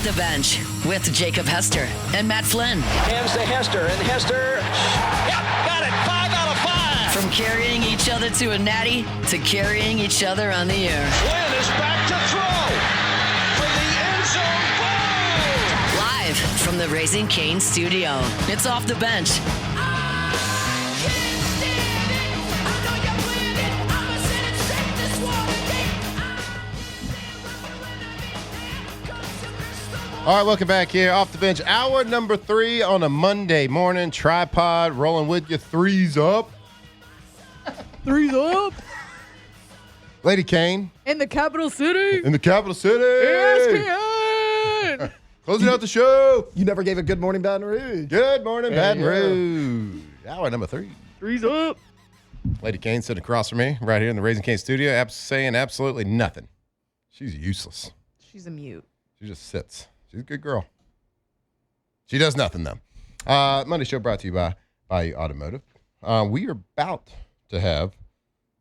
Off the Bench with Jacob Hester and Matt Flynn. Hands to Hester, and Hester, yep, got it, 5 out of 5. From carrying each other to a natty to carrying each other on the air. Flynn is back to throw for the end zone goal. Live from the Raising Cane studio, it's Off the Bench. All right, welcome back here. Off the Bench, hour number 3 on a Monday morning. Tripod rolling with you. Threes up. Threes up. Lady Kane. In the capital city. In the capital city. ESPN. Closing out the show. You never gave a good morning, Baton Rouge. Good morning, Baton Rouge. Hour number 3. Threes up. Lady Kane sitting across from me right here in the Raising Cane studio, saying absolutely nothing. She's useless. She's a mute. She just sits. She's a good girl. She does nothing, though. Monday show brought to you by Automotive. We are about to have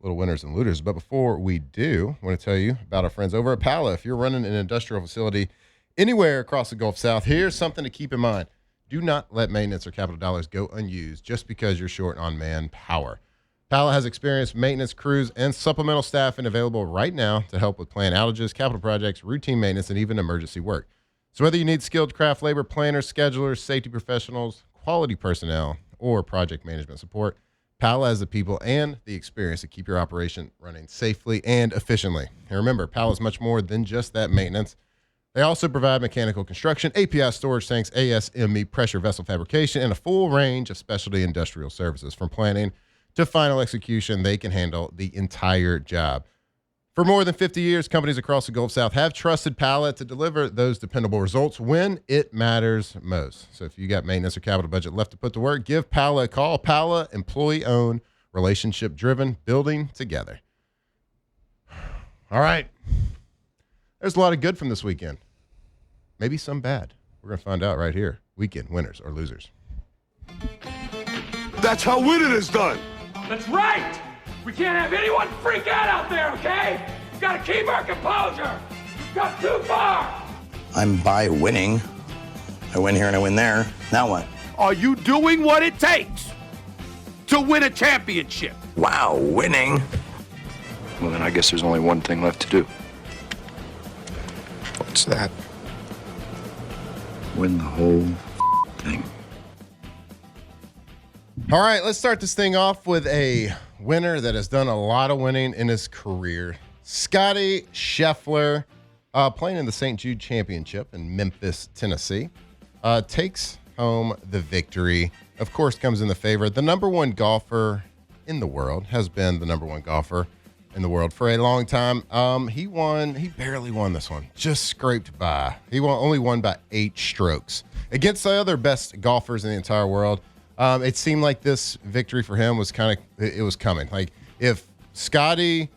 little winners and looters, but before we do, I want to tell you about our friends over at Pala. If you're running an industrial facility anywhere across the Gulf South, here's something to keep in mind. Do not let maintenance or capital dollars go unused just because you're short on manpower. Pala has experienced maintenance crews and supplemental staffing available right now to help with planned outages, capital projects, routine maintenance, and even emergency work. So whether you need skilled craft labor, planners, schedulers, safety professionals, quality personnel, or project management support, Pala has the people and the experience to keep your operation running safely and efficiently. And remember, Pala is much more than just that maintenance. They also provide mechanical construction, API storage tanks, ASME pressure vessel fabrication, and a full range of specialty industrial services. From planning to final execution, they can handle the entire job. For more than 50 years, companies across the Gulf South have trusted Pala to deliver those dependable results when it matters most. So if you got maintenance or capital budget left to put to work, give Pala a call. Pala, employee-owned, relationship-driven, building together. All right. There's a lot of good from this weekend. Maybe some bad. We're going to find out right here. Weekend winners or losers. That's how winning is done. That's right! We can't have anyone freak out there, okay? We've got to keep our composure. We've got too far. I'm by winning. I win here and I win there. Now what? Are you doing what it takes to win a championship? Wow, winning. Well, then I guess there's only one thing left to do. What's that? Win the whole thing. All right, let's start this thing off with a winner that has done a lot of winning in his career. Scotty Scheffler, playing in the St. Jude Championship in Memphis, Tennessee, takes home the victory. Of course, comes in the favor. The number one golfer in the world, has been the number one golfer in the world for a long time. He barely won this one, just scraped by. He only won by 8 strokes against the other best golfers in the entire world. It seemed like this victory for him was it was coming. Like if Scotty,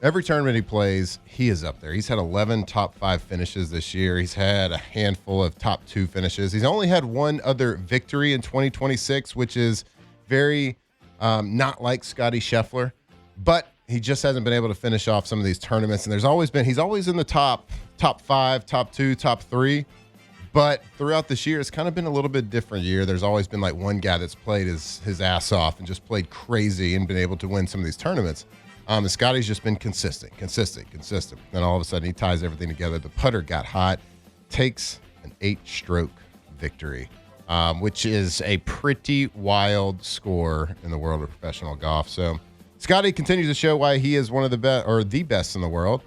every tournament he plays, he is up there. He's had 11 top 5 finishes this year. He's had a handful of top 2 finishes. He's only had one other victory in 2026, which is very not like Scotty Scheffler, but he just hasn't been able to finish off some of these tournaments. And he's always in the top 5, top 2, top 3. But throughout this year, it's kind of been a little bit different year. There's always been like one guy that's played his ass off and just played crazy and been able to win some of these tournaments. And Scotty's just been consistent. Then all of a sudden, he ties everything together. The putter got hot, takes an 8-stroke victory, which is a pretty wild score in the world of professional golf. So Scotty continues to show why he is one of the best or the best in the world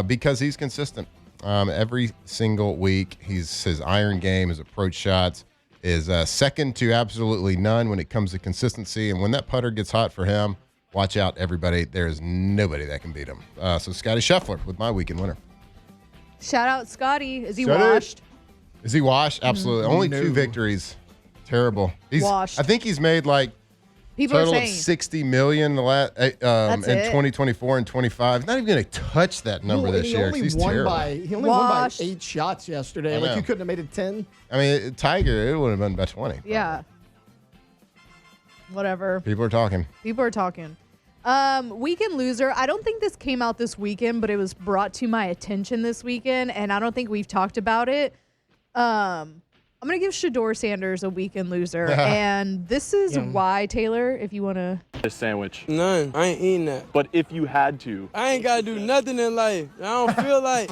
because he's consistent. Every single week, his iron game, his approach shots is second to absolutely none when it comes to consistency. And when that putter gets hot for him, watch out, everybody. There is nobody that can beat him. So Scotty Scheffler with my weekend winner. Shout out Scotty. Is he washed? Is he washed? Absolutely. Only 2 victories. Terrible. He's washed. I think he's made like People total are of saying $60 million in 2024 and 25. Not even going to touch that number this year. He's terrible. He only won by 8 shots yesterday. Like you couldn't have made it 10. I mean, Tiger, it would have been by 20. Yeah. Whatever. People are talking. Weekend loser. I don't think this came out this weekend, but it was brought to my attention this weekend, and I don't think we've talked about it. I'm going to give Shador Sanders a weekend loser. And this is why, Taylor, if you want to. A sandwich. None. I ain't eating that. But if you had to. I ain't got to do nothing in life. I don't feel like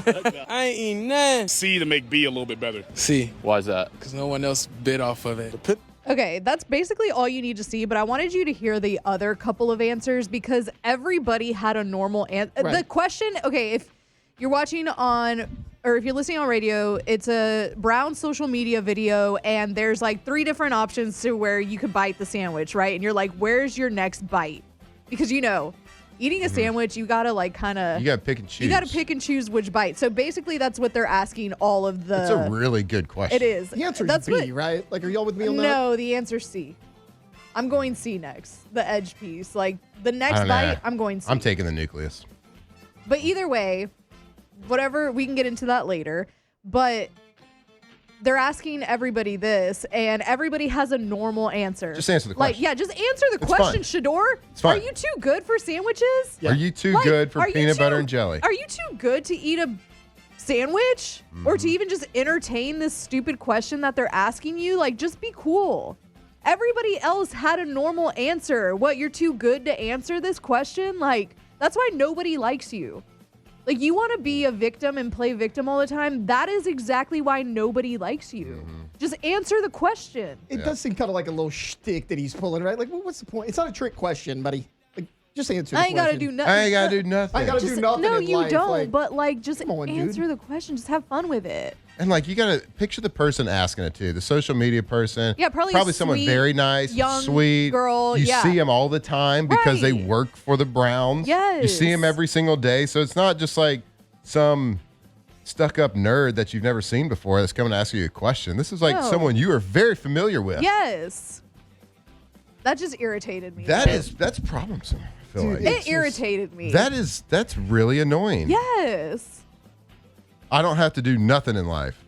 I ain't eating nothing. C to make B a little bit better. C. Why is that? Because no one else bid off of it. Okay, that's basically all you need to see, but I wanted you to hear the other couple of answers because everybody had a normal answer. Right. The question, okay, if you're watching on, or if you're listening on radio, it's a Brown social media video, and there's like 3 different options to where you could bite the sandwich, right? And you're like, where's your next bite? Because, eating a sandwich, you got to like kind of. You got to pick and choose. You got to pick and choose which bite. So basically, that's what they're asking all of the. It's a really good question. It is. The answer is B, right? Like, are y'all with me on that? No, the answer's C. I'm going C next. The edge piece. Like, the next bite, I'm going C. I'm taking the nucleus. But either way, whatever, we can get into that later. But they're asking everybody this, and everybody has a normal answer. Just answer the question. Just answer the question, Shador. It's fine. Are you too good for sandwiches? Yeah. Are you too good for peanut butter and jelly? Are you too good to eat a sandwich? Or to even just entertain this stupid question that they're asking you? Like, just be cool. Everybody else had a normal answer. What, you're too good to answer this question? Like, that's why nobody likes you. Like, you want to be a victim and play victim all the time. That is exactly why nobody likes you. Just answer the question. It does seem kind of like a little shtick that he's pulling, right? Like, well, what's the point? It's not a trick question, buddy. Like, just answer the question. I ain't got to do nothing. I ain't got to do nothing. I got to do nothing No, in you life. don't. Like, but, like, just on, answer dude. the question. Just have fun with it. And like you gotta picture the person asking it too. The social media person. Yeah, probably someone sweet, very nice, young sweet girl. You Yeah. see them all the time because they Right. work for the Browns. Yes. You see them every single day. So it's not just like some stuck-up nerd that you've never seen before that's coming to ask you a question. This is like No. someone you are very familiar with. Yes. That just irritated me. That's problemsome. I feel Dude, like It irritated me. that's really annoying. Yes. I don't have to do nothing in life.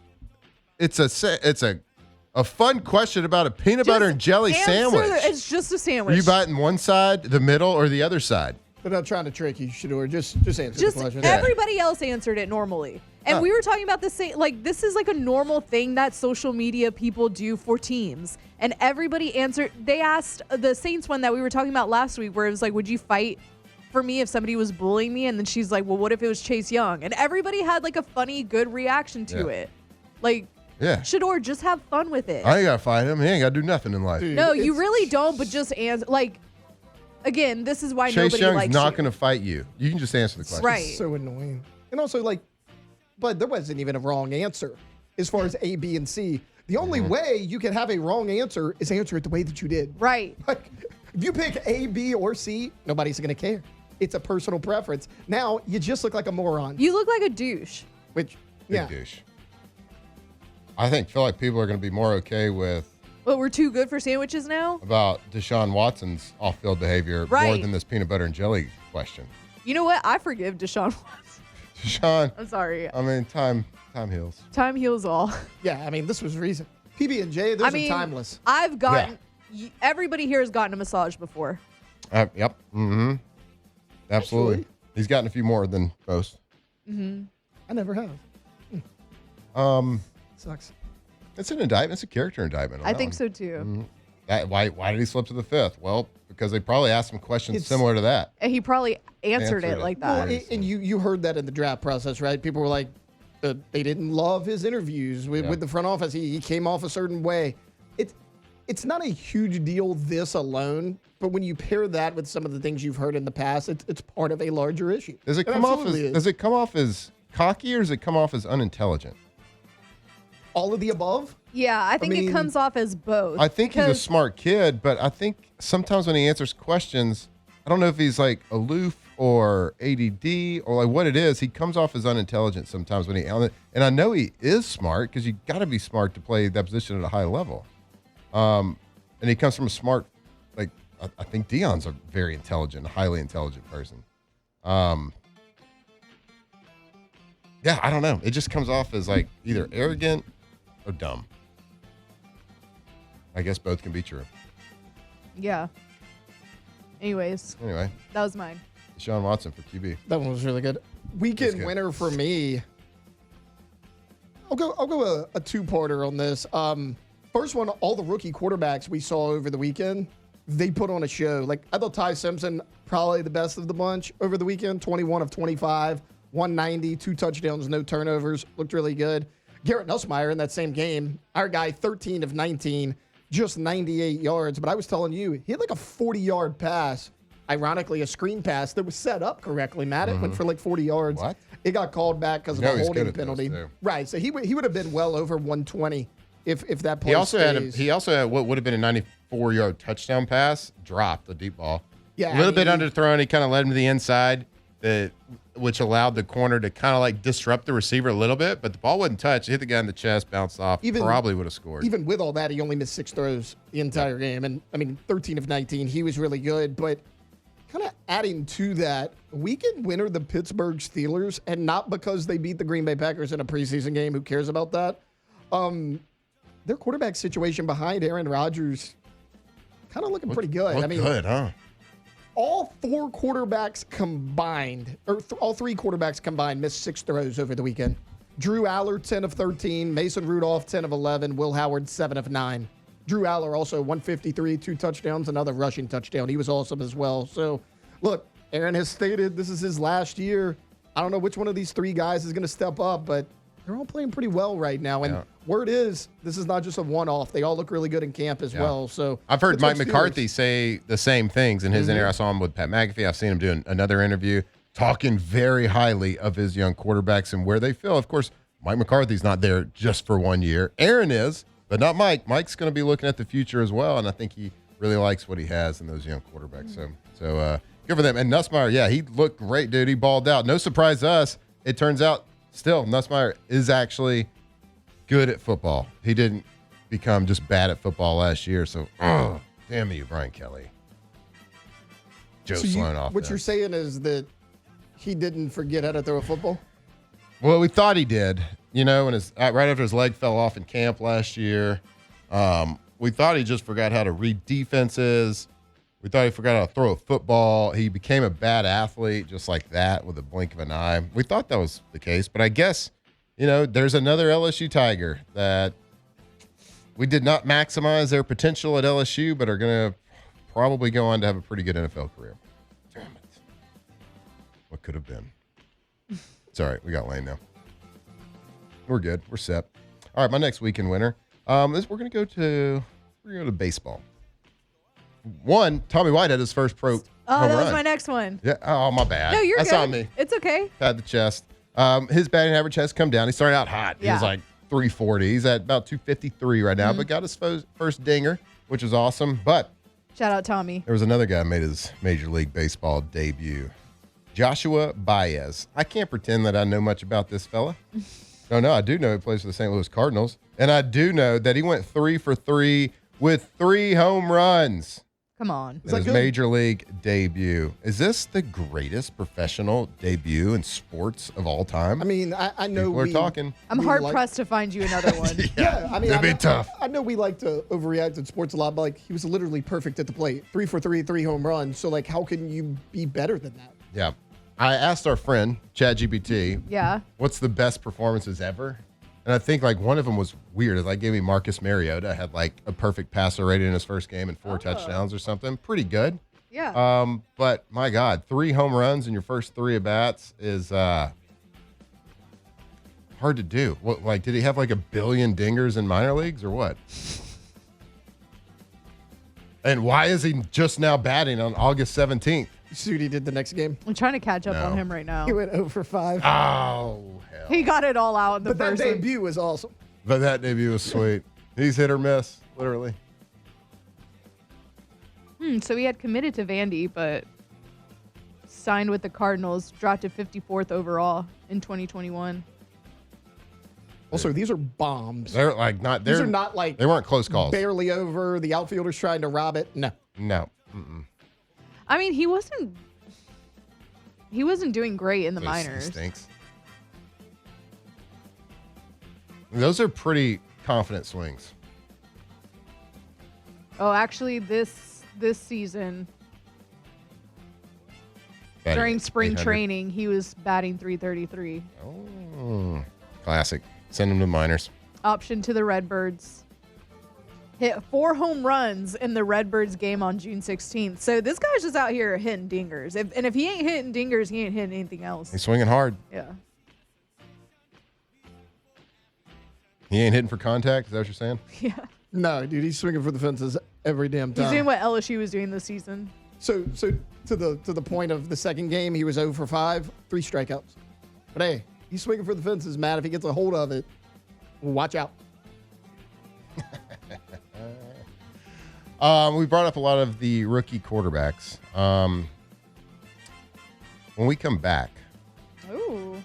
It's a fun question about a peanut butter and jelly answer sandwich. It's just a sandwich. Are you biting one side, the middle, or the other side? They're not trying to trick you, Shador. Just answer the question. Everybody else answered it normally. And we were talking about the same, like, this is like a normal thing that social media people do for teams. And everybody answered. They asked the Saints one that we were talking about last week, where it was like, would you fight for me if somebody was bullying me? And then she's like, well, what if it was Chase Young? And everybody had like a funny, good reaction to it. Like, Shador, just have fun with it. I ain't got to fight him. He ain't got to do nothing in life. Dude, No, you really don't, but just answer. Like, again, this is why Chase nobody Young's likes not you. going to fight you. You can just answer the question. Right. It's so annoying. And also, like, but there wasn't even a wrong answer as far as A, B, and C. The only way you can have a wrong answer is answer it the way that you did. Right. Like, if you pick A, B, or C, nobody's going to care. It's a personal preference. Now, you just look like a moron. You look like a douche. Which, Big douche. I feel like people are going to be more okay with But we're too good for sandwiches now? about Deshaun Watson's off-field behavior more Right. than this peanut butter and jelly question. You know what? I forgive Deshaun Watson. Deshaun, I'm sorry. I mean, time heals. Time heals all. Yeah, I mean, this was recent. PB&J, those are timeless. I've gotten, everybody here has gotten a massage before. Yep. Mm-hmm. Absolutely. Actually. He's gotten a few more than most. I never have. Sucks. It's an indictment. It's a character indictment. on I that think one. so too. Why did he slip to the fifth? Well, because they probably asked him questions similar to that. And he probably answered Answered it it. like Well, that. and you heard that in the draft process, right? People were like, they didn't love his interviews with the front office. He came off a certain way. It's not a huge deal, this alone, but when you pair that with some of the things you've heard in the past, it's part of a larger issue. Does it come off as cocky or does it come off as unintelligent? All of the above? Yeah, I think mean, it comes off as both. I think he's a because- smart kid, but I think sometimes when he answers questions, I don't know if he's like aloof or ADD or like what it is. He comes off as unintelligent sometimes when and I know he is smart because you got to be smart to play that position at a high level. And he comes from a smart, like I think Deion's a very intelligent, highly intelligent person. Yeah, I don't know. It just comes off as like either arrogant or dumb. I guess both can be true. Yeah. Anyways, Anyway, that was mine. Deshaun Watson for QB. That one was really good. Weekend good. winner for me. I'll go a two-parter on this. First one, all the rookie quarterbacks we saw over the weekend, they put on a show. Like, I thought Ty Simpson, probably the best of the bunch over the weekend. 21 of 25, 190, 2 touchdowns, no turnovers. Looked really good. Garrett Nussmeier in that same game, our guy, 13 of 19, just 98 yards. But I was telling you, he had like a 40-yard pass. Ironically, a screen pass that was set up correctly, Matt. It went for like 40 yards. What? It got called back because of a holding penalty. Right. So he would have been well over 120 if that play stays. He also had what would have been a 94-yard touchdown pass, dropped the deep ball. Yeah, a little bit underthrown. He kind of led him to the inside, which allowed the corner to kind of like disrupt the receiver a little bit, but the ball wasn't touched. It hit the guy in the chest, bounced off, probably would have scored. Even with all that, he only missed 6 throws the entire game. And, 13 of 19, he was really good. But kind of adding to that, weekend winner, the Pittsburgh Steelers, and not because they beat the Green Bay Packers in a preseason game. Who cares about that? Their quarterback situation behind Aaron Rodgers kind of looking pretty good. Good, huh? All 4 quarterbacks combined, or all 3 quarterbacks combined, missed 6 throws over the weekend. Drew Aller, 10 of 13. Mason Rudolph, 10 of 11. Will Howard, 7 of 9. Drew Aller also 153, 2 touchdowns, another rushing touchdown. He was awesome as well. So, look, Aaron has stated this is his last year. I don't know which one of these 3 guys is going to step up, but they're all playing pretty well right now. And word is, this is not just a one-off. They all look really good in camp as well. So I've heard Mike McCarthy say the same things in his interview. I saw him with Pat McAfee. I've seen him doing another interview talking very highly of his young quarterbacks and where they feel. Of course, Mike McCarthy's not there just for 1 year. Aaron is, but not Mike. Mike's going to be looking at the future as well, and I think he really likes what he has in those young quarterbacks. So good for them. And Nussmeier, he looked great, dude. He balled out. No surprise to us. It turns out still Nussmeier is actually good at football. He didn't become just bad at football last year. So, damn you, Brian Kelly. Joe Sloan off. What you're saying is that he didn't forget how to throw a football? Well, we thought he did. When right after his leg fell off in camp last year, we thought he just forgot how to read defenses. We thought he forgot how to throw a football. He became a bad athlete just like that with a blink of an eye. We thought that was the case, but I guess, there's another LSU Tiger that we did not maximize their potential at LSU, but are going to probably go on to have a pretty good NFL career. Damn it. What could have been? It's all right. We got Lane now. We're good. We're set. All right, my next weekend winner. We're going to go to baseball. One, Tommy White had his first pro home that was run. my next one. Yeah. Oh, my bad. No, you're That's good. on me. It's okay. Pat the chest. His batting average has come down. He started out hot. He was like 340. He's at about 253 right now, but got his first dinger, which is awesome. But shout out Tommy. there was another guy who made his Major League Baseball debut. Joshua Baez. I can't pretend that I know much about this fella. No, I do know he plays for the St. Louis Cardinals. And I do know that he went 3 for 3 with 3 home runs. Come on. In his Major League debut. Is this the greatest professional debut in sports of all time? I know we're talking. I'm hard-pressed to find you another one. It'd be tough. I know we like to overreact in sports a lot, but he was literally perfect at the plate. 3 for 3, 3 home runs. So, how can you be better than that? Yeah. I asked our friend, ChatGPT, what's the best performances ever? And I think one of them was weird. It gave me Marcus Mariota, had a perfect passer rating in his first game and 4 touchdowns or something. Pretty good. Yeah. But my God, 3 home runs in your first 3 at bats is hard to do. What did he have 1 billion dingers in minor leagues or what? And why is he just now batting on August 17th? See what he did the next game? I'm trying to catch up on him right now. He went 0 for 5. Oh, hell. He got it all out in the first But that debut was awesome. But that debut was sweet. He's hit or miss, literally. So he had committed to Vandy, but signed with the Cardinals, dropped to 54th overall in 2021. Also, these are bombs. They're not. These are not they weren't close calls. Barely over. The outfielder's trying to rob it. No. Mm-mm. He wasn't doing great in the minors. He stinks. Those are pretty confident swings. Oh, actually, this season during spring training, he was batting .333. Oh, classic. Send him to the minors. Option to the Redbirds. Hit 4 home runs in the Redbirds game on June 16th. So this guy's just out here hitting dingers. If he ain't hitting dingers, he ain't hitting anything else. He's swinging hard. Yeah. He ain't hitting for contact. Is that what you're saying? Yeah. No, dude, he's swinging for the fences every damn time. He's doing what LSU was doing this season. So to the point of the second game, he was 0 for 5, 3 strikeouts. But hey, he's swinging for the fences, Matt. If he gets a hold of it, watch out. We brought up a lot of the rookie quarterbacks. When we come back, Ooh.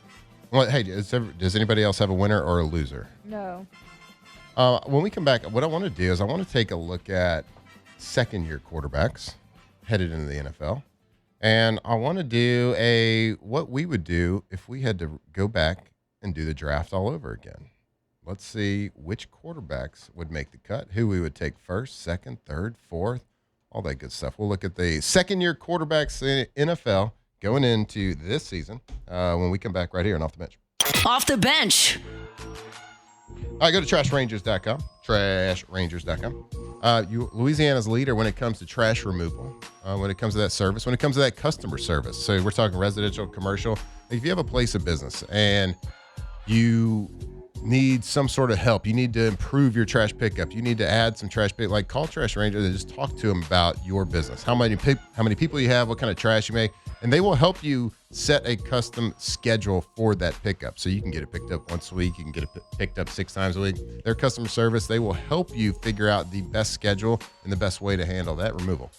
well, hey, does anybody else have a winner or a loser? No. When we come back, what I want to do is I want to take a look at second-year quarterbacks headed into the NFL. And I want to do what we would do if we had to go back and do the draft all over again. Let's see which quarterbacks would make the cut, who we would take first, second, third, fourth, all that good stuff. We'll look at the second-year quarterbacks in NFL going into this season when we come back right here on Off the Bench. Off the bench. All right, go to trashrangers.com, trashrangers.com. Louisiana's leader when it comes to trash removal, when it comes to that service, when it comes to that customer service. So we're talking residential, commercial. If you have a place of business and you need some sort of help, you need to improve your trash pickup, you need to add some trash pick, like call Trash Rangers and just talk to them about your business, how many people you have, what kind of trash you make, and they will help you set a custom schedule for that pickup. So you can get it picked up once a week, you can get it picked up 6 times a week. Their customer service, they will help you figure out the best schedule and the best way to handle that removal.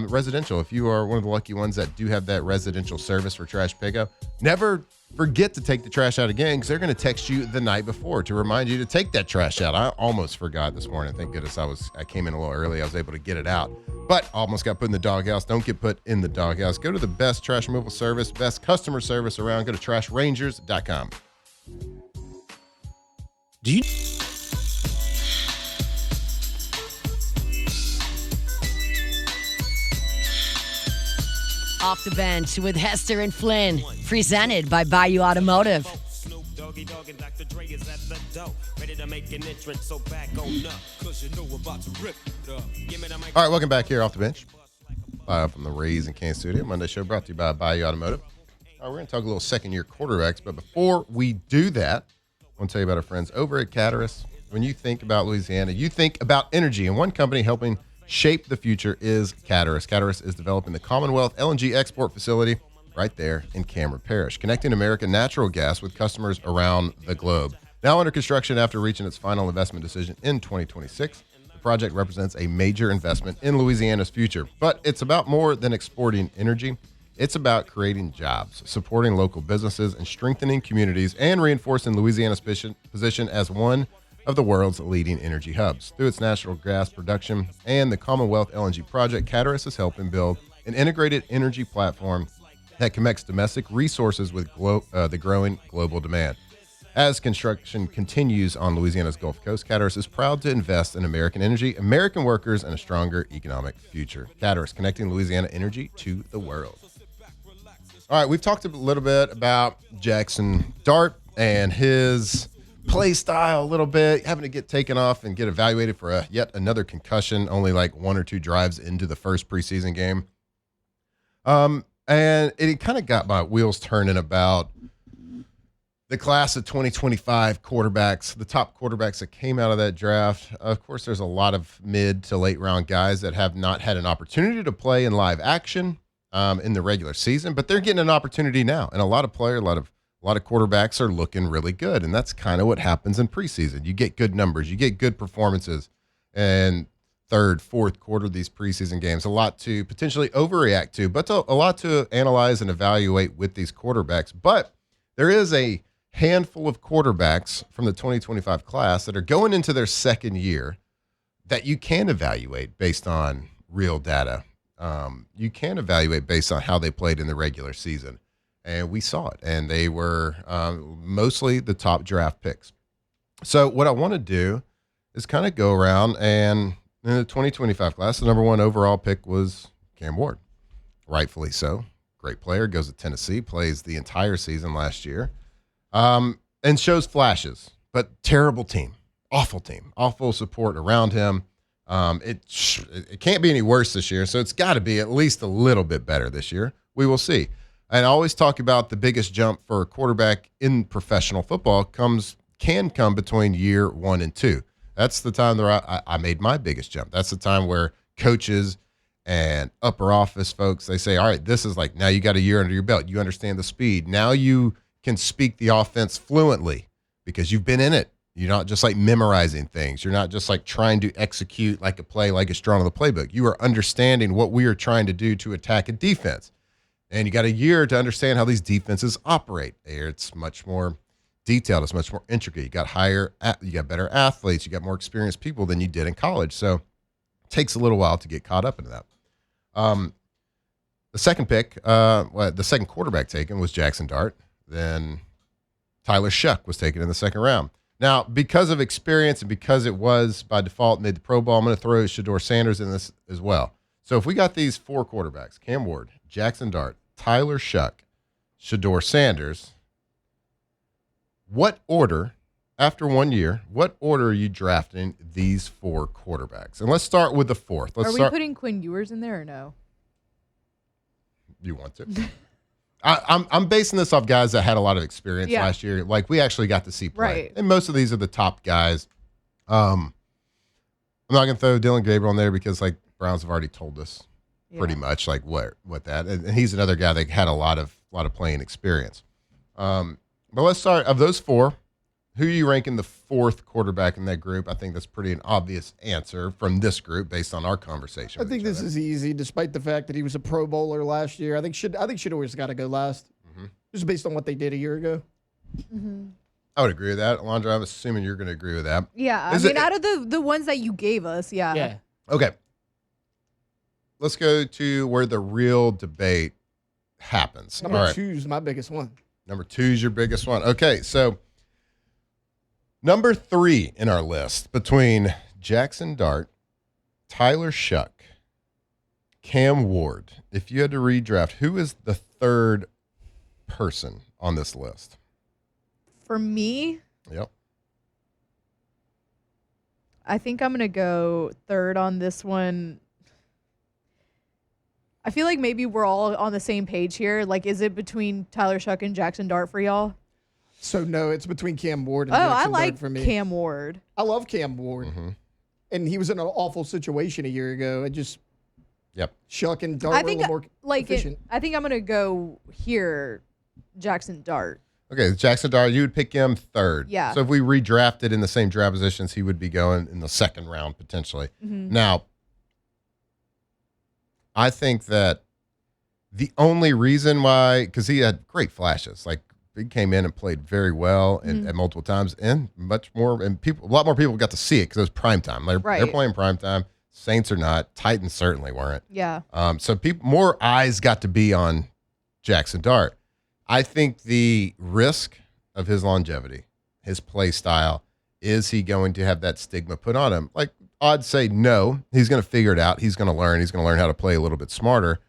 Residential, if you are one of the lucky ones that do have that residential service for trash pickup, never forget to take the trash out again, because they're going to text you the night before to remind you to take that trash out. I almost forgot this morning. Thank goodness I came in a little early. I was able to get it out, but almost got put in the doghouse. Don't get put in the doghouse. Go to the best trash removal service, best customer service around. Go to trashrangers.com. Do you Off the bench with Hester and Flynn, presented by Bayou Automotive. All right, welcome back here off the bench. From the Rays and Kansas Studio. Monday show brought to you by Bayou Automotive. All right, we're going to talk a little second-year quarterbacks, but before we do that, I want to tell you about our friends over at Caterus. When you think about Louisiana, you think about energy, and one company helping shape the future is Caterus. Caterus is developing the Commonwealth LNG export facility right there in Cameron Parish, connecting American natural gas with customers around the globe. Now under construction after reaching its final investment decision in 2026, the project represents a major investment in Louisiana's future. But it's about more than exporting energy. It's about creating jobs, supporting local businesses, and strengthening communities, and reinforcing Louisiana's position as one of the world's leading energy hubs. Through its natural gas production and the Commonwealth LNG project, Caterus is helping build an integrated energy platform that connects domestic resources with the growing global demand. As construction continues on Louisiana's Gulf Coast, Caterus is proud to invest in American energy, American workers, and a stronger economic future. Caterus, connecting Louisiana energy to the world. All right, we've talked a little bit about Jackson Dart and his play style a little bit, having to get taken off and get evaluated for yet another concussion, only like 1 or 2 drives into the first preseason game. And it kind of got my wheels turning about the class of 2025 quarterbacks, the top quarterbacks that came out of that draft. Of course, there's a lot of mid to late round guys that have not had an opportunity to play in live action in the regular season, but they're getting an opportunity now. And a lot of quarterbacks are looking really good, and that's kind of what happens in preseason. You get good numbers, you get good performances, and third, fourth quarter of these preseason games. A lot to potentially overreact to, but a lot to analyze and evaluate with these quarterbacks. But there is a handful of quarterbacks from the 2025 class that are going into their second year that you can evaluate based on real data. You can evaluate based on how they played in the regular season. And we saw it, and they were mostly the top draft picks. So what I want to do is kind of go around, and in the 2025 class, the number 1 overall pick was Cam Ward. Rightfully so. Great player, goes to Tennessee, plays the entire season last year, and shows flashes. but terrible team, awful support around him. It can't be any worse this year, so it's got to be at least a little bit better this year. We will see. And I always talk about the biggest jump for a quarterback in professional football can come between year 1 and 2. That's the time that I made my biggest jump. That's the time where coaches and upper office folks, they say, all right, this is like, now you got a year under your belt. You understand the speed. Now you can speak the offense fluently because you've been in it. You're not just like memorizing things. You're not just like trying to execute like a play like it's drawn on the playbook. You are understanding what we are trying to do to attack a defense. And you got a year to understand how these defenses operate. It's much more detailed. It's much more intricate. You got better athletes. You got more experienced people than you did in college. So it takes a little while to get caught up into that. The second pick, the second quarterback taken was Jackson Dart. Then Tyler Shough was taken in the second round. Now, because of experience and because it was by default made the Pro Bowl, I'm going to throw Shedeur Sanders in this as well. So if we got these 4 quarterbacks, Cam Ward, Jackson Dart, Tyler Shough, Shedeur Sanders, what order, after 1 year, what order are you drafting these 4 quarterbacks? And let's start with the 4th. Are we putting Quinn Ewers in there or no? You want to? I'm basing this off guys that had a lot of experience last year. Like, we actually got to see play. Right. And most of these are the top guys. I'm not going to throw Dylan Gabriel on there because, like, Browns have already told us pretty much, like, what that. And he's another guy that had a lot of playing experience. But let's start. Of those 4, who are you ranking the 4th quarterback in that group? I think that's pretty an obvious answer from this group based on our conversation. I think this is easy, despite the fact that he was a Pro Bowler last year. I think Shedeur's got to go last, just based on what they did a year ago. Mm-hmm. I would agree with that. Alondra, I'm assuming you're going to agree with that. Yeah, I mean, out of the ones that you gave us, yeah. Okay. Let's go to where the real debate happens. Number 2 is my biggest one. Number 2 is your biggest one. Okay, so number 3 in our list between Jackson Dart, Tyler Shough, Cam Ward. If you had to redraft, who is the 3rd person on this list? For me? Yep. I think I'm going to go 3rd on this one. I feel like maybe we're all on the same page here. Like, is it between Tyler Shough and Jackson Dart for y'all? So, no, it's between Cam Ward and Jackson Dart for me. Cam Ward. I love Cam Ward. Mm-hmm. And he was in an awful situation a year ago. Shough and Dart were a little more efficient. I think I'm going to go here, Jackson Dart. Okay, Jackson Dart, you would pick him 3rd. Yeah. So if we redrafted in the same draft positions, he would be going in the 2nd round potentially. Mm-hmm. Now, I think that the only reason why, because he had great flashes, like he came in and played very well and at multiple times, and much more, and a lot more people got to see it because it was prime time. They're playing prime time. Saints are not. Titans certainly weren't. Yeah. So more eyes got to be on Jackson Dart. I think the risk of his longevity, his play style, is he going to have that stigma put on him? Like, I'd say no. He's going to figure it out. He's going to learn. He's going to learn how to play a little bit smarter.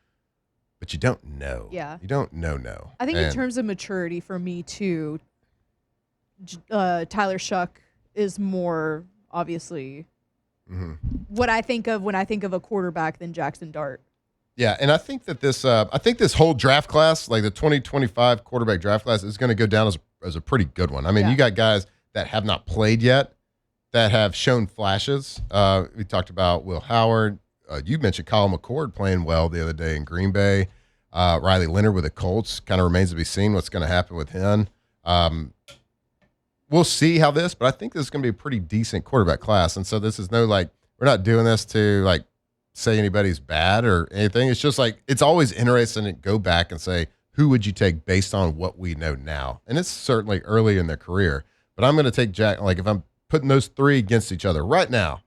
But you don't know. Yeah. You don't know. I think in terms of maturity for me, too, Tyler Shough is more, obviously, what I think of when I think of a quarterback than Jackson Dart. Yeah, and I think that this whole draft class, like the 2025 quarterback draft class, is going to go down as a pretty good one. I mean, you got guys that have not played yet that have shown flashes. We talked about Will Howard. You mentioned Kyle McCord playing well the other day in Green Bay. Riley Leonard with the Colts. Kind of remains to be seen what's going to happen with him. We'll see how but I think this is going to be a pretty decent quarterback class. And so this is we're not doing this to say anybody's bad or anything. It's just it's always interesting to go back and say, who would you take based on what we know now? And it's certainly early in their career, but I'm going to take if I'm putting those 3 against each other right now,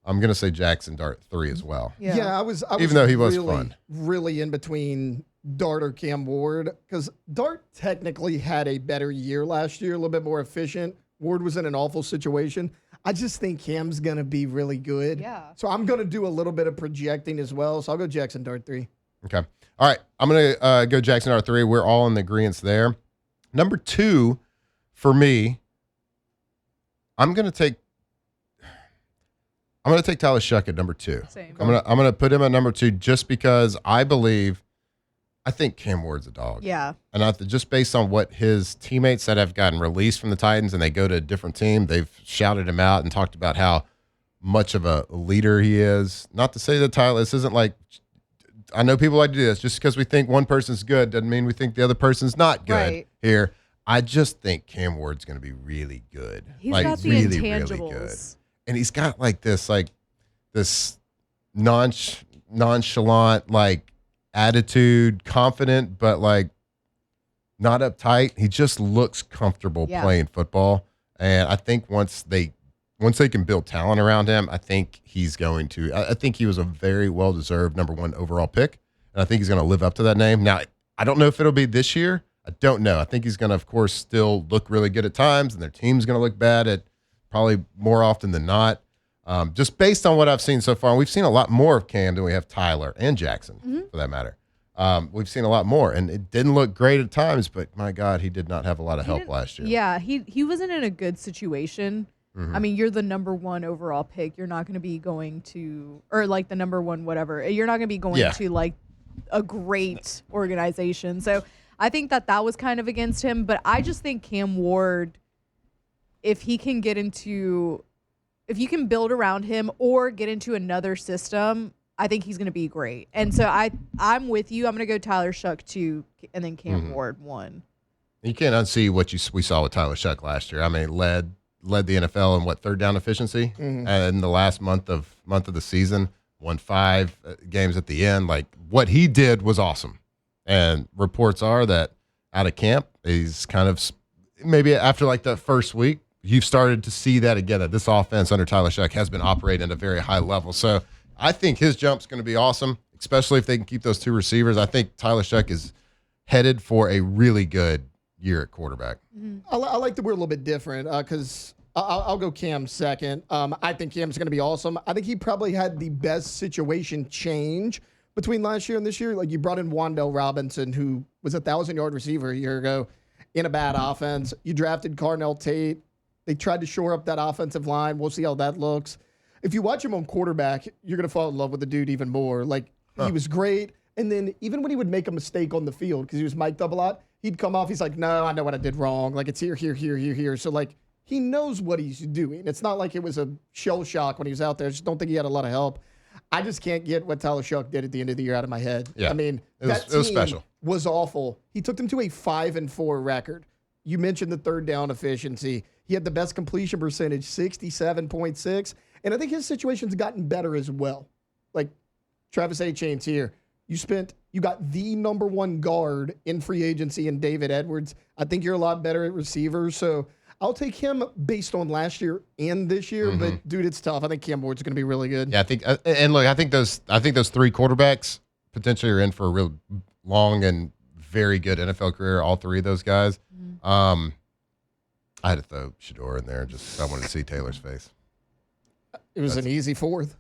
I'm going to say Jackson Dart 3 as well. Yeah, I was even though he was fun. Really in between Dart or Cam Ward, because Dart technically had a better year last year, a little bit more efficient. Ward was in an awful situation. I just think Cam's going to be really good. Yeah. So I'm going to do a little bit of projecting as well. So I'll go Jackson Dart 3. Okay. All right. I'm going to go Jackson Dart 3. We're all in the agreement there. Number 2 for me, I'm gonna take Tyler Shough at number 2. Same. I'm gonna put him at number 2 just because I think Cam Ward's a dog. Yeah. And just based on what his teammates that have gotten released from the Titans and they go to a different team, they've shouted him out and talked about how much of a leader he is. Not to say that Tyler, this isn't like, I know people like to do this. Just because we think one person's good doesn't mean we think the other person's not good here. I just think Cam Ward's going to be really good. He's got the intangibles. Really good. And he's got this nonchalant, attitude, confident, but not uptight. He just looks comfortable playing football. And I think once they can build talent around him, I think he's going to. I think he was a very well-deserved number 1 overall pick, and I think he's going to live up to that name. Now, I don't know if it'll be this year. I don't know. I think he's going to, of course, still look really good at times, and their team's going to look bad at probably more often than not. Just based on what I've seen so far, and we've seen a lot more of Cam than we have Tyler and Jackson, for that matter. We've seen a lot more, and it didn't look great at times, but my God, he did not have a lot of help last year. Yeah, he wasn't in a good situation. I mean, you're the number 1 overall pick. You're not going to be going to, or the number 1 whatever. You're not going to be going to a great organization. So I think that was kind of against him. But I just think Cam Ward, if you can build around him or get into another system, I think he's going to be great. And so I'm with you. I'm going to go Tyler Shough 2 and then Cam Ward 1. You can't unsee what we saw with Tyler Shough last year. I mean, led the NFL in third down efficiency, and in the last month of the season, won 5 games at the end. What he did was awesome, and reports are that out of camp, he's kind of maybe after the first week, you've started to see that again. That this offense under Tyler Shough has been operating at a very high level. So I think his jump's going to be awesome, especially if they can keep those 2 receivers. I think Tyler Shough is headed for a really good year at quarterback. I like that we're a little bit different because I'll go Cam second. I think Cam's going to be awesome. I think he probably had the best situation change between last year and this year. You brought in Wan'Dale Robinson, who was a 1,000-yard receiver a year ago in a bad offense. You drafted Carnell Tate. They tried to shore up that offensive line. We'll see how that looks. If you watch him on quarterback, you're going to fall in love with the dude even more. He was great. And then even when he would make a mistake on the field, because he was mic'd up a lot, he'd come off. He's like, no, I know what I did wrong. It's here, here, here, here, here. So, he knows what he's doing. It's not like it was a shell shock when he was out there. I just don't think he had a lot of help. I just can't get what Tyler Shough did at the end of the year out of my head. Yeah. I mean, it was special. Was awful. He took them to a 5-4 record. You mentioned the third down efficiency. He had the best completion percentage, 67.6. And I think his situation's gotten better as well. Travis Etienne's here. You got the number 1 guard in free agency in David Edwards. I think you're a lot better at receivers. So I'll take him based on last year and this year. But dude, it's tough. I think Cam Ward's going to be really good. Yeah, I think. And look, I think those 3 quarterbacks potentially are in for a real long and very good NFL career. All 3 of those guys. I had to throw Shador in there I wanted to see Taylor's face. It was an easy 4th.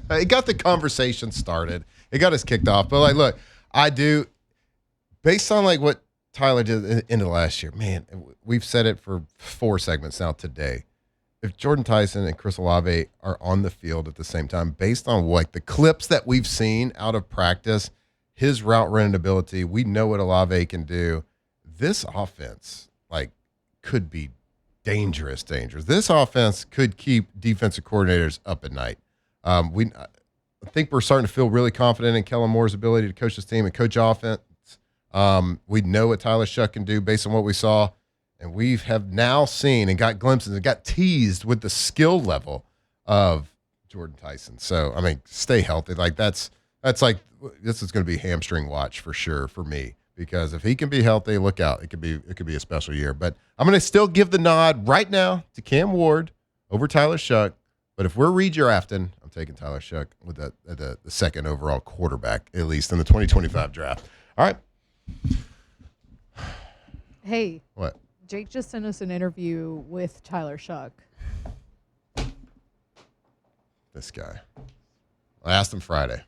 It got the conversation started. It got us kicked off. But look, I do, based on what Tyler did into last year, man, we've said it for 4 segments now today. If Jordan Tyson and Chris Olave are on the field at the same time, based on the clips that we've seen out of practice, his route running ability, we know what Olave can do. This offense, could be dangerous. This offense could keep defensive coordinators up at night. I think we're starting to feel really confident in Kellen Moore's ability to coach this team and coach offense. We know what Tyler Shough can do based on what we saw, and we have now seen and got glimpses and got teased with the skill level of Jordan Tyson. So, I mean, stay healthy. This is going to be hamstring watch for sure for me. Because if he can be healthy, look out. It could be a special year. But I'm going to still give the nod right now to Cam Ward over Tyler Shough. But if we're redrafting, I'm taking Tyler Shough with the 2nd overall quarterback, at least in the 2025 draft. All right. Hey. What? Jake just sent us an interview with Tyler Shough. This guy. I asked him Friday.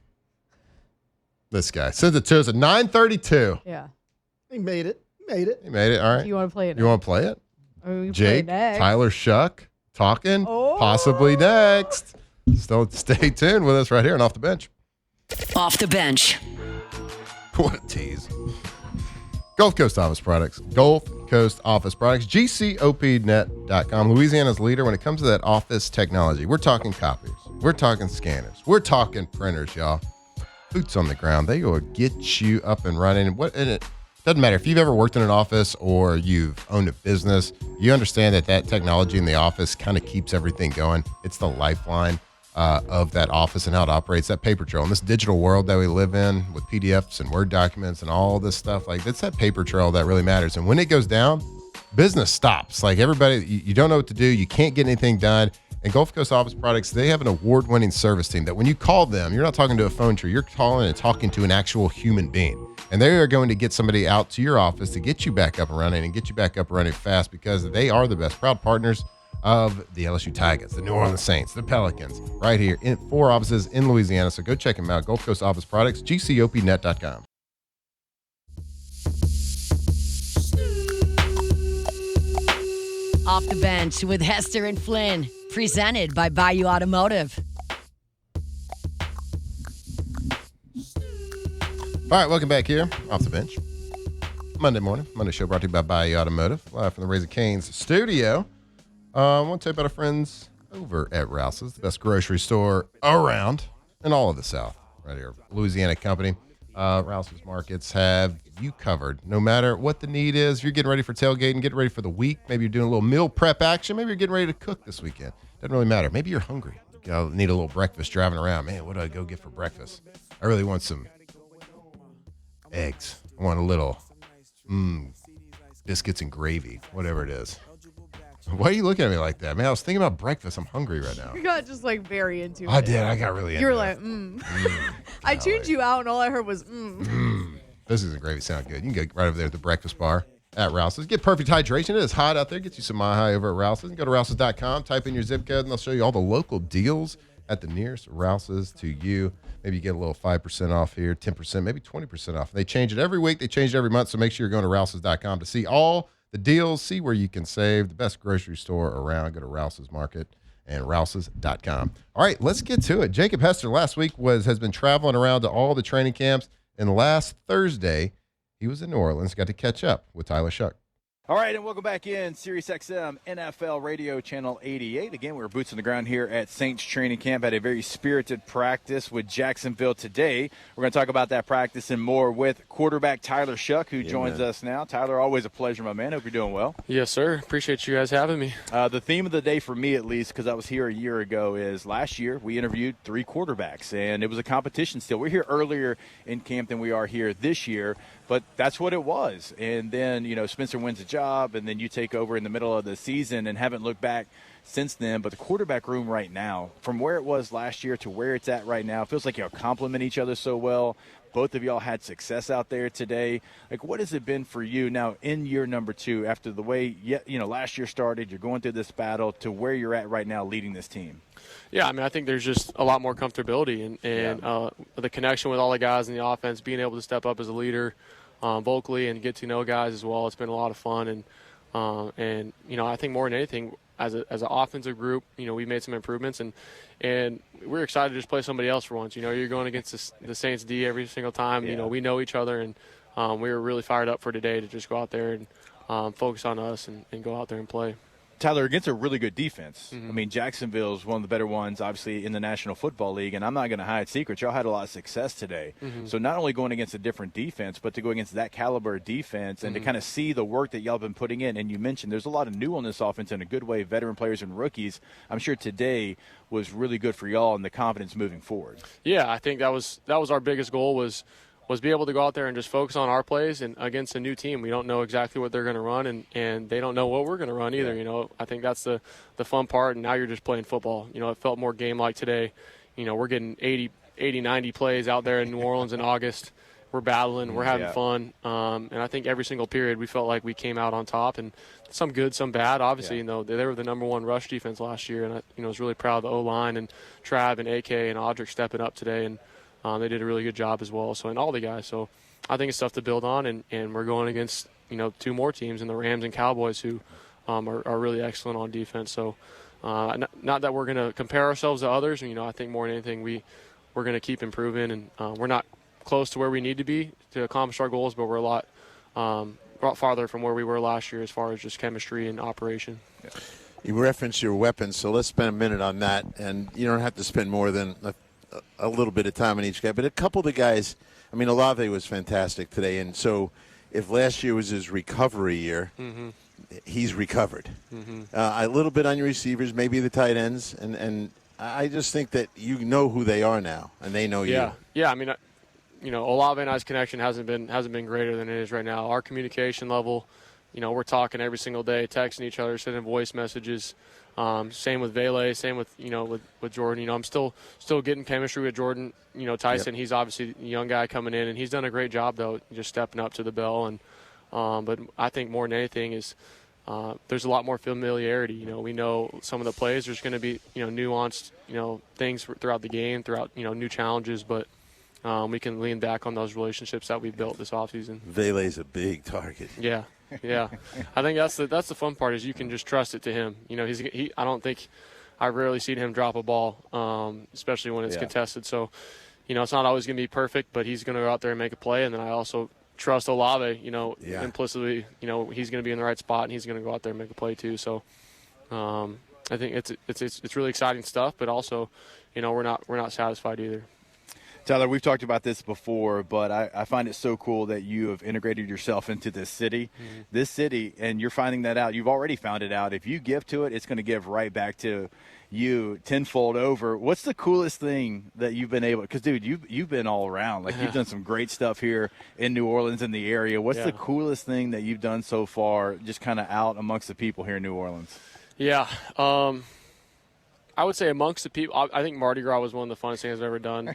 This guy sends it to us at 9:32. Yeah. He made it. He made it. All right. You want to play it? You want to play it? Or we can Jake, play it next. Tyler Shough. talking possibly next. Still stay tuned with us right here and Off the Bench. Off the bench. What a tease. Gulf Coast Office Products. Gulf Coast Office Products. GCOPnet.com. Louisiana's leader when it comes to that office technology. We're talking copiers. We're talking scanners. We're talking printers, y'all. Boots on the ground. They will get you up and running. And it doesn't matter if you've ever worked in an office or you've owned a business. You understand that technology in the office kind of keeps everything going. It's the lifeline of that office and how it operates, that paper trail. In this digital world that we live in with PDFs and Word documents and all this stuff, like it's that paper trail that really matters. And when it goes down, business stops. Like everybody, you don't know what to do. You can't get anything done. And Gulf Coast Office Products, they have an award-winning service team that when you call them, you're not talking to a phone tree. You're calling and talking to an actual human being. And they are going to get somebody out to your office to get you back up and running and get you back up and running fast because they are the best proud partners of the LSU Tigers, the New Orleans Saints, the Pelicans, right here in 4 offices in Louisiana. So go check them out. Gulf Coast Office Products, GCOPnet.com. Off the bench with Hester and Flynn. Presented by Bayou Automotive. All right, welcome back here. Off the Bench. Monday morning. Monday show brought to you by Bayou Automotive. Live from the Raising Cane's studio. I want to tell you about our friends over at Rouse's, the best grocery store around in all of the South. Right here, Louisiana company. Rouse's Markets have you covered. No matter what the need is, if you're getting ready for tailgating, getting ready for the week, maybe you're doing a little meal prep action, maybe you're getting ready to cook this weekend. Doesn't really matter. Maybe you're hungry. You need a little breakfast driving around. Man, what do I go get for breakfast? I really want some eggs. I want a little biscuits and gravy, whatever it is. Why are you looking at me like that? Man, I was thinking about breakfast. I'm hungry right now. You got just like very into it. I did. I got really into it. You were like, I tuned you out and all I heard was, Biscuits and gravy sound good. You can go right over there at the breakfast bar at Rouse's. Get perfect hydration. It is hot out there. Get you some My High over at Rouse's. Go to Rouse's.com. Type in your zip code, and they'll show you all the local deals at the nearest Rouse's to you. Maybe you get a little 5% off here, 10%, maybe 20% off. They change it every week. They change it every month, so make sure you're going to Rouse's.com to see all the deals, see where you can save. The best grocery store around. Go to Rouse's Market and Rouse's.com. All right, let's get to it. Jacob Hester last week has been traveling around to all the training camps, and last Thursday he was in New Orleans, got to catch up with Tyler Shough. All right, and welcome back in Sirius XM NFL Radio Channel 88. Again, we're boots on the ground here at Saints Training Camp. Had a very spirited practice with Jacksonville today. We're going to talk about that practice and more with quarterback Tyler Shough, who joins us now. Tyler, always a pleasure, my man. Hope you're doing well. Yes, sir. Appreciate you guys having me. The theme of the day for me, at least, because I was here a year ago, is last year we interviewed 3 quarterbacks, and it was a competition still. We're here earlier in camp than we are here this year. But that's what it was. And then, Spencer wins a job, and then you take over in the middle of the season and haven't looked back since then. But the quarterback room right now, from where it was last year to where it's at right now, it feels like y'all complement each other so well. Both of y'all had success out there today. Like, what has it been for you now in year number 2 after the way, last year started, you're going through this battle to where you're at right now leading this team? Yeah, I think there's just a lot more comfortability and the connection with all the guys in the offense, being able to step up as a leader, vocally and get to know guys as well. It's been a lot of fun, and I think more than anything, as an offensive group, we've made some improvements, and we're excited to just play somebody else for once. You're going against the Saints D every single time. Yeah. We know each other, and we were really fired up for today to just go out there and focus on us and go out there and play. Tyler, against a really good defense. Mm-hmm. Jacksonville is one of the better ones, obviously, in the National Football League, and I'm not going to hide secrets. Y'all had a lot of success today. Mm-hmm. So not only going against a different defense, but to go against that caliber of defense and to kind of see the work that y'all have been putting in. And you mentioned there's a lot of new on this offense in a good way, veteran players and rookies. I'm sure today was really good for y'all and the confidence moving forward. Yeah, I think that was our biggest goal was be able to go out there and just focus on our plays and against a new team. We don't know exactly what they're going to run, and they don't know what we're going to run either. I think that's the fun part, and now you're just playing football. It felt more game-like today. We're getting 80, 90 plays out there in New Orleans in August. We're battling. We're having fun. And I think every single period we felt like we came out on top, and some good, some bad. Obviously, they were the number 1 rush defense last year, and I was really proud of the O-line and Trav and AK and Audric stepping up today, and they did a really good job as well. So, and all the guys. So I think it's stuff to build on, and we're going against, 2 more teams in the Rams and Cowboys who are really excellent on defense. So not that we're going to compare ourselves to others. I think more than anything, we're going to keep improving, and we're not close to where we need to be to accomplish our goals, but we're a lot farther from where we were last year as far as just chemistry and operation. Yeah. You referenced your weapons, so let's spend a minute on that. And you don't have to spend more than a little bit of time on each guy. But a couple of the guys, Olave was fantastic today. And so if last year was his recovery year, he's recovered. A little bit on your receivers, maybe the tight ends. And I just think that you know who they are now, and they know you. Yeah, Olave and I's connection hasn't been greater than it is right now. Our communication level, we're talking every single day, texting each other, sending voice messages. Same with Vele, same with with Jordan. I'm still getting chemistry with Jordan. Tyson, he's obviously a young guy coming in, and he's done a great job though, just stepping up to the bell. And but I think more than anything is there's a lot more familiarity. We know some of the plays. There's going to be nuanced things throughout the game, throughout new challenges, but we can lean back on those relationships that we've built this offseason. Vele's a big target. Yeah. I think that's the fun part is you can just trust it to him. I rarely seen him drop a ball, especially when it's contested. So, it's not always going to be perfect, but he's going to go out there and make a play. And then I also trust Olave, implicitly, he's going to be in the right spot and he's going to go out there and make a play too. So, I think it's really exciting stuff, but also, we're not satisfied either. Tyler, we've talked about this before, but I find it so cool that you have integrated yourself into this city. This city, and you're finding that out. You've already found it out. If you give to it, it's going to give right back to you tenfold over. What's the coolest thing that you've been able – because, dude, you've been all around. Like, you've done some great stuff here in New Orleans, in the area. What's the coolest thing that you've done so far just kind of out amongst the people here in New Orleans? Yeah. I would say amongst the people, I think Mardi Gras was one of the funnest things I've ever done.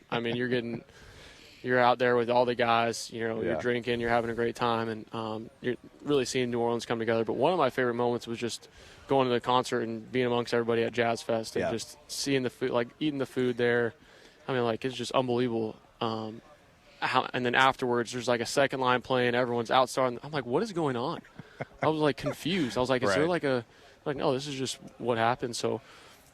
You're out there with all the guys, you're drinking, you're having a great time, and you're really seeing New Orleans come together. But one of my favorite moments was just going to the concert and being amongst everybody at Jazz Fest and just seeing the food, like eating the food there. It's just unbelievable. And then afterwards, there's like a second line playing, everyone's outside. I'm like, what is going on? I was like confused. I was like, is there no, this is just what happened. So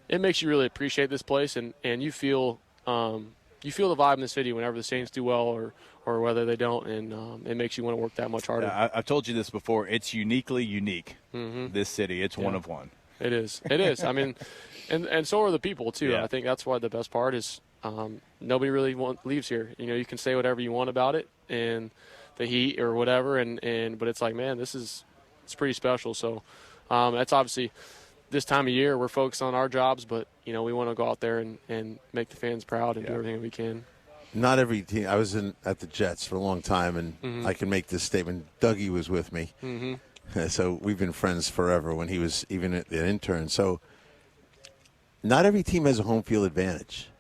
it makes you really appreciate this place, and you feel the vibe in the city whenever the Saints do well or whether they don't, and it makes you want to work that much harder. Yeah, I've told you this before. It's uniquely unique, this city. It's one of one. It is. And so are the people, too. Yeah. I think that's why the best part is nobody really leaves here. You can say whatever you want about it and the heat or whatever, but it's like, man, it's pretty special. So that's obviously – this time of year, we're focused on our jobs, but, we want to go out there and make the fans proud and do everything we can. Not every team. I was at the Jets for a long time, and I can make this statement. Dougie was with me. So we've been friends forever when he was even an intern. So not every team has a home field advantage,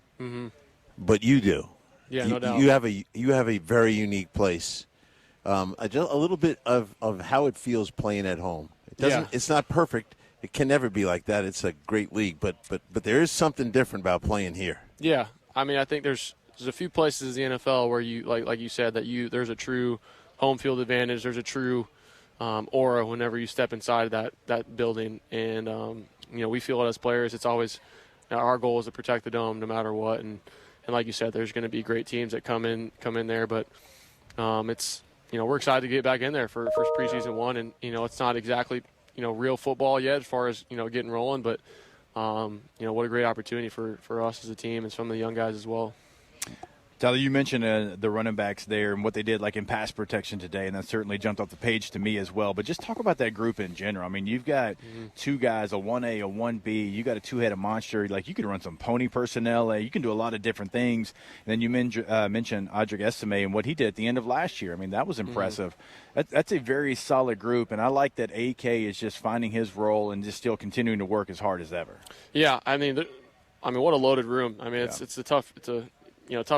but you do. Yeah, no doubt. You have a very unique place. A little bit of how it feels playing at home. It's not perfect. It can never be like that. It's a great league, but there is something different about playing here. Yeah, I think there's a few places in the NFL where you like you said that there's a true home field advantage. There's a true aura whenever you step inside that building, and we feel it as players. It's always our goal is to protect the dome no matter what, and like you said, there's going to be great teams that come in there, but it's we're excited to get back in there for first preseason one, and it's not exactly real football yet as far as, getting rolling. But, what a great opportunity for us as a team and some of the young guys as well. Tyler, you mentioned the running backs there and what they did like in pass protection today, and that certainly jumped off the page to me as well. But just talk about that group in general. You've got two guys, a 1A, a 1B. You got a two-headed monster. Like, you could run some pony personnel. You can do a lot of different things. And then you mentioned Audric Estime and what he did at the end of last year. That was impressive. That's a very solid group, and I like that AK is just finding his role and just still continuing to work as hard as ever. Yeah, what a loaded room. It's a tough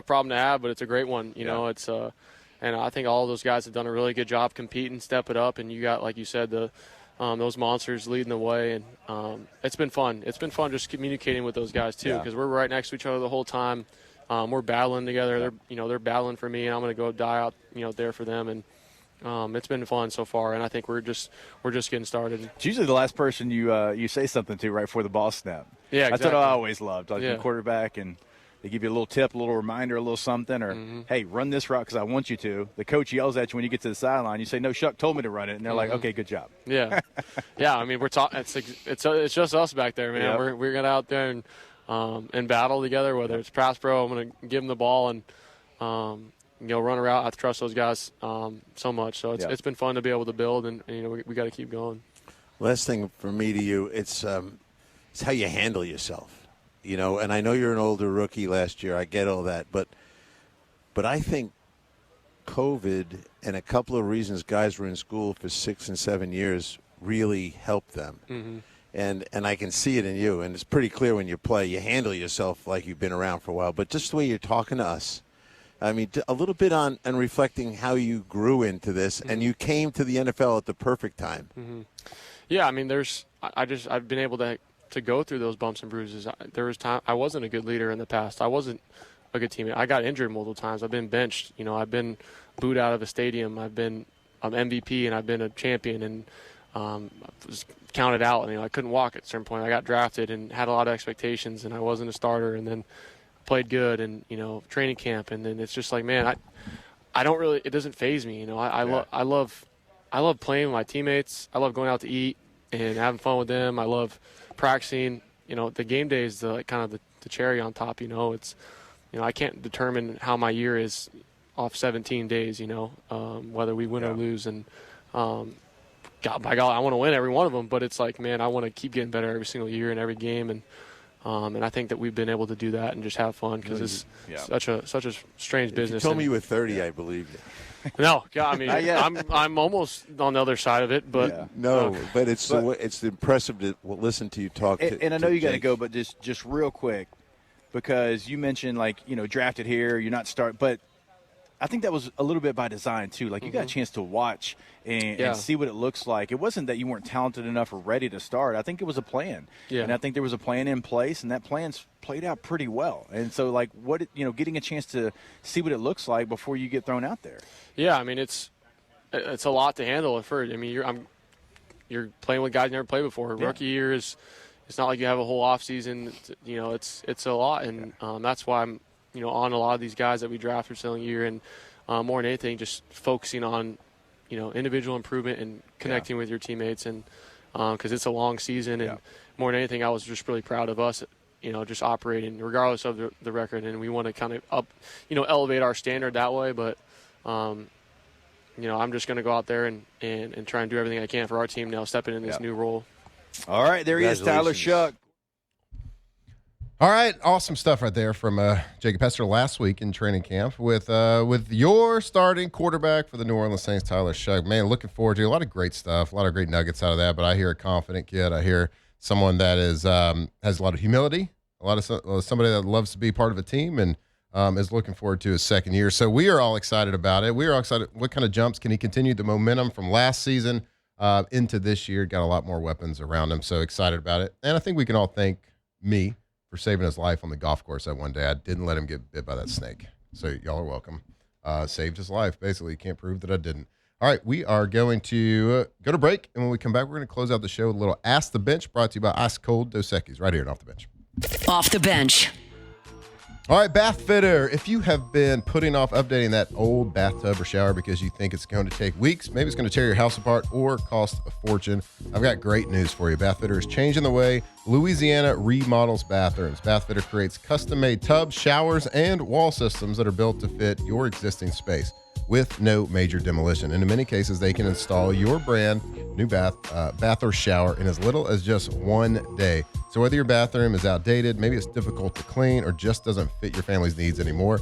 problem to have, but it's a great one. It's and I think all of those guys have done a really good job competing, step it up, and you got, like you said, those monsters leading the way, and it's been fun. It's been fun just communicating with those guys too, because we're right next to each other the whole time. We're battling together. They're battling for me, and I'm going to go die out there for them, and It's been fun so far, and I think we're just getting started. It's usually the last person you say something to right before the ball snap. Yeah, exactly. That's what I always loved, like the quarterback, and they give you a little tip, a little reminder, a little something, or hey, run this route because I want you to. The coach yells at you when you get to the sideline. You say, "No, Shough told me to run it," and they're like, "Okay, good job." Yeah, yeah. I mean, we're talking. It's just us back there, man. Yep. We're gonna out there and battle together. Whether it's pass pro, I'm gonna give them the ball and run a route. I trust those guys so much. So it's been fun to be able to build, and we got to keep going. Last thing from me to you, it's how you handle yourself. And I know you're an older rookie last year. I get all that, but I think COVID and a couple of reasons guys were in school for 6 and 7 years really helped them. Mm-hmm. And I can see it in you, and it's pretty clear when you play. You handle yourself like you've been around for a while, but just the way you're talking to us. I mean, a little bit on and reflecting how you grew into this, and you came to the NFL at the perfect time. Mm-hmm. Yeah, I mean, I've been able to go through those bumps and bruises. There was time I wasn't a good leader in the past. I wasn't a good teammate. I got injured multiple times. I've been benched. I've been booed out of a stadium. I'm MVP and I've been a champion and was counted out. I couldn't walk at a certain point. I got drafted and had a lot of expectations, and I wasn't a starter. And then played good and training camp, and then it's just like, man, I don't really. It doesn't faze me. I love playing with my teammates. I love going out to eat and having fun with them. I love practicing. The game day is the cherry on top. It's I can't determine how my year is off 17 days. Whether we win or lose, and by God, I want to win every one of them. But it's like, man, I want to keep getting better every single year in every game, and I think that we've been able to do that and just have fun because it's such a strange business. If you told me you were 30, I believe you. No, I mean, I'm almost on the other side of it, but but it's impressive to listen to you talk. And I know you got to go, but just real quick, because you mentioned drafted here, you're not but I think that was a little bit by design too. Like you got a chance to watch and see what it looks like. It wasn't that you weren't talented enough or ready to start. I think it was a plan, and I think there was a plan in place, and that plan's played out pretty well. And so, getting a chance to see what it looks like before you get thrown out there. Yeah, I mean it's a lot to handle at first. I mean you're playing with guys you never played before. Rookie year it's not like you have a whole off season. It's a lot, and that's why I'm on a lot of these guys that we draft for selling year, and more than anything, just focusing on, individual improvement and connecting with your teammates, and because it's a long season, and more than anything, I was just really proud of us, just operating regardless of the record, and we want to kind of elevate our standard that way, but I'm just going to go out there and try and do everything I can for our team now, stepping in this new role. All right, there he is, Tyler Shough. All right, awesome stuff right there from Jake and Tyler last week in training camp with your starting quarterback for the New Orleans Saints, Tyler Shough. Man, looking forward to a lot of great stuff, a lot of great nuggets out of that. But I hear a confident kid. I hear someone that has a lot of humility, somebody that loves to be part of a team, and is looking forward to his second year. So we are all excited about it. We are all excited. What kind of jumps can he continue? The momentum from last season into this year, got a lot more weapons around him. So excited about it. And I think we can all thank me for saving his life on the golf course that one day. I didn't let him get bit by that snake. So y'all are welcome. Saved his life. Basically, you can't prove that I didn't. All right, we are going to go to break, and when we come back, we're going to close out the show with a little Ask the Bench, brought to you by Ice Cold Dos Equis, right here and Off the Bench. Off the Bench. All right, Bath Fitter. If you have been putting off updating that old bathtub or shower because you think it's going to take weeks, maybe it's going to tear your house apart or cost a fortune, I've got great news for you. Bath Fitter is changing the way Louisiana remodels bathrooms. Bath Fitter creates custom-made tubs, showers, and wall systems that are built to fit your existing space with no major demolition. And in many cases, they can install your brand new bath or shower in as little as just 1 day. So whether your bathroom is outdated, maybe it's difficult to clean, or just doesn't fit your family's needs anymore,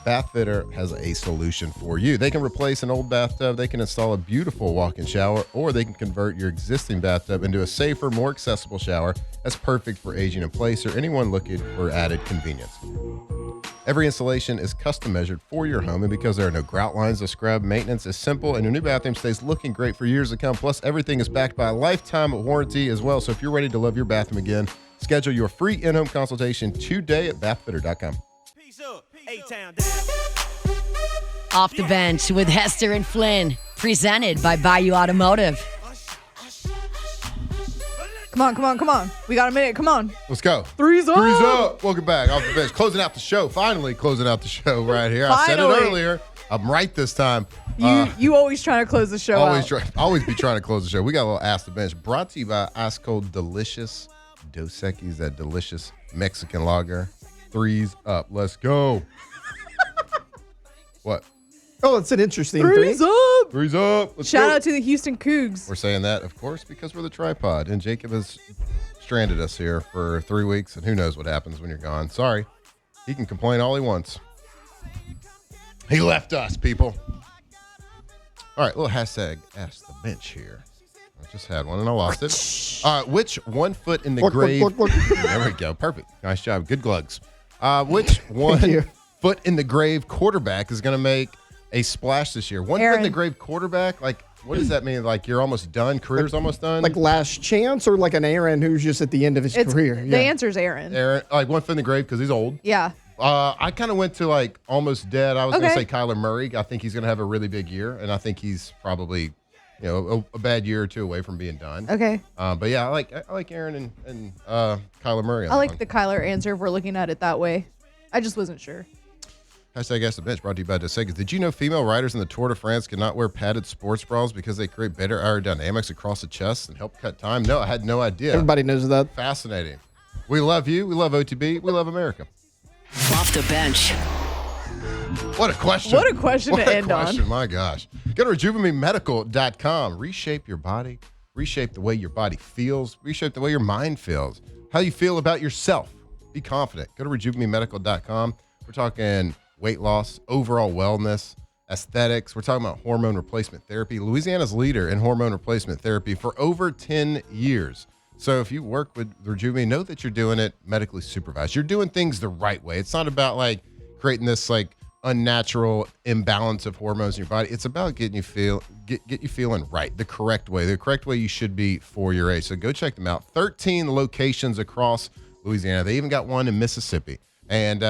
Bath Fitter has a solution for you. They can replace an old bathtub, they can install a beautiful walk-in shower, or they can convert your existing bathtub into a safer, more accessible shower that's perfect for aging in place or anyone looking for added convenience. Every installation is custom measured for your home, and because there are no grout lines to scrub, maintenance is simple, and your new bathroom stays looking great for years to come. Plus, everything is backed by a lifetime warranty as well. So if you're ready to love your bathroom again, schedule your free in-home consultation today at bathfitter.com. Off the Bench with Hester and Flynn. Presented by Bayou Automotive. Come on. We got a minute. Come on. Let's go. Three's up. Welcome back off the bench. Closing out the show. Finally closing out the show right here. I said it earlier. I'm right this time. You always trying to close the show out. Always be trying to close the show. We got a little Ask the Bench brought to you by Ice Cold Delicious Dos Equis, that delicious Mexican lager. Three's up. Let's go. What? Oh, it's an interesting Three's up. Three's up. Let's Shout go. out to the Houston Cougs. We're saying that, of course, because we're the tripod. And Jacob has stranded us here for 3 weeks. And who knows what happens when you're gone. Sorry. He can complain all he wants. He left us, people. All right, little hashtag Ask the Bench here. I just had one and I lost it. Which 1 foot in the grave? There we go. Perfect. Nice job. Good glugs. Which 1 foot in the grave quarterback is going to make a splash this year? 1 foot in the grave quarterback? Like, what does that mean? Like, you're almost done? Career's almost done? Like last chance, or like an Aaron who's just at the end of his career? The answer's Aaron. Aaron, like 1 foot in the grave because he's old. Yeah. I kind of went to like almost dead. I was going to say Kyler Murray. I think he's going to have a really big year, and I think he's probably, a bad year or two away from being done. Okay. But yeah, I like Aaron and Kyler Murray. I like the Kyler answer if we're looking at it that way. I just wasn't sure. Hashtag Ask the Bench brought to you by Dos Equis. Did you know female riders in the Tour de France cannot wear padded sports bras because they create better aerodynamics across the chest and help cut time? No, I had no idea. Everybody knows that. Fascinating. We love you. We love OTB. We love America. Off the bench. What a question. What a question to end on. My gosh. Go to rejuvenamemedical.com. Reshape your body. Reshape the way your body feels. Reshape the way your mind feels. How you feel about yourself. Be confident. Go to rejuvenamemedical.com. We're talking weight loss, overall wellness, aesthetics. We're talking about hormone replacement therapy. Louisiana's leader in hormone replacement therapy for over 10 years. So if you work with Rejuve, know that you're doing it medically supervised. You're doing things the right way. It's not about like creating this like unnatural imbalance of hormones in your body. It's about getting you get you feeling right, the correct way you should be for your age. So go check them out. 13 locations across Louisiana. They even got one in Mississippi. And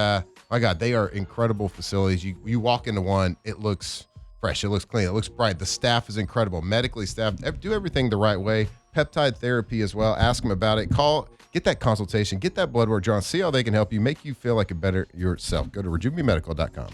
my God, they are incredible facilities. You walk into one, it looks fresh, it looks clean, it looks bright. The staff is incredible, medically staffed. Do everything the right way. Peptide therapy as well. Ask them about it. Get that consultation, get that blood work drawn, see how they can help you, make you feel like a better yourself. Go to rejuvenamemedical.com.